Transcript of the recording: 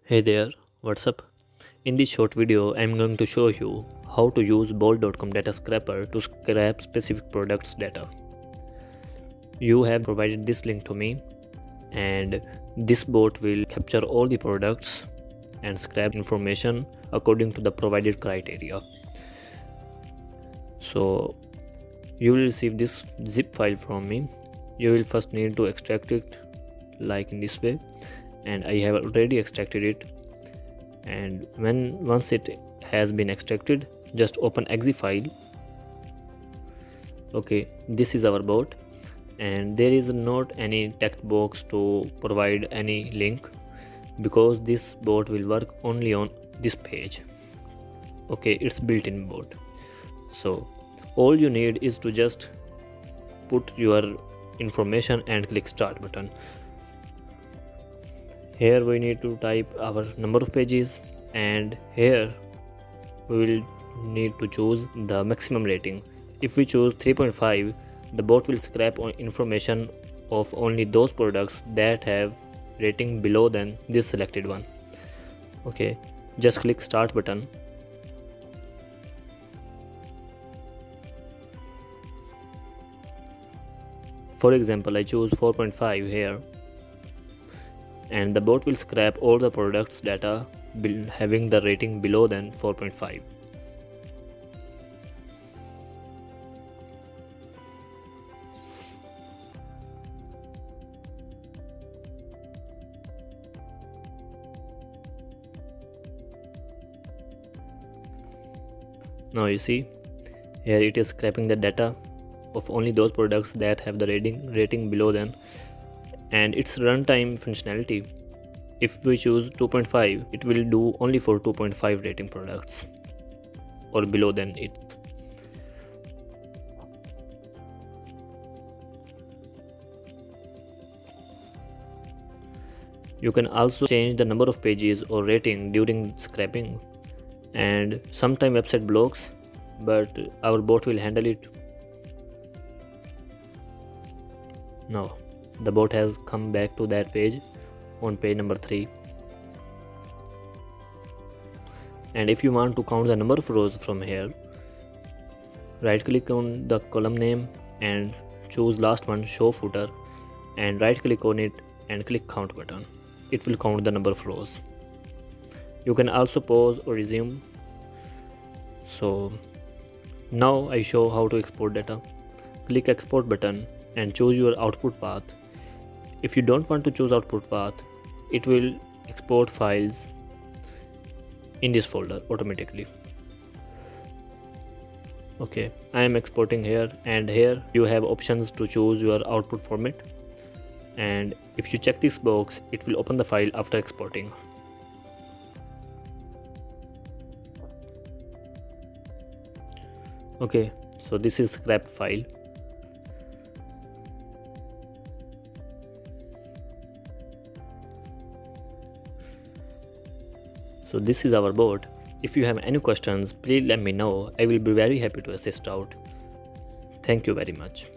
Hey there, what's up? In this short video, I'm going to show you how to use bolt.com data scraper to scrap specific products data. You have provided this link to me, and this bot will capture all the products and scrap information according to the provided criteria. So you will receive this zip file from me. You will first need to extract it like in this way, and I have already extracted it. And once it has been extracted, just open exe file. Okay, this is our bot, and there is not any text box to provide any link because this bot will work only on this page. Okay, it's built-in bot. So all you need is to just put your information and click start button. Here we need to type our number of pages, and here we will need to choose the maximum rating. If we choose 3.5, the bot will scrap information of only those products that have rating below than this selected one. Okay, just click start button. For example, I choose 4.5 here, and the bot will scrap all the products data having the rating below than 4.5. Now you see, here it is scraping the data of only those products that have the rating below than, and its runtime functionality. If we choose 2.5, it will do only for 2.5 rating products or below than it. You can also change the number of pages or rating during scraping, and sometimes website blocks, but our bot will handle it. Now the bot has come back to that page on page number 3, and if you want to count the number of rows from here, right click on the column name and choose last one, show footer, and right click on it and click count button. It will count the number of rows. You can also pause or resume. So now I show how to export data. Click export button and choose your output path. If you don't want to choose output path, it will export files in this folder automatically. Okay, I am exporting here, and here you have options to choose your output format, and if you check this box, it will open the file after exporting. Okay, so this is scrap file. So this is our bot. If you have any questions, please let me know. I will be very happy to assist out. Thank you very much.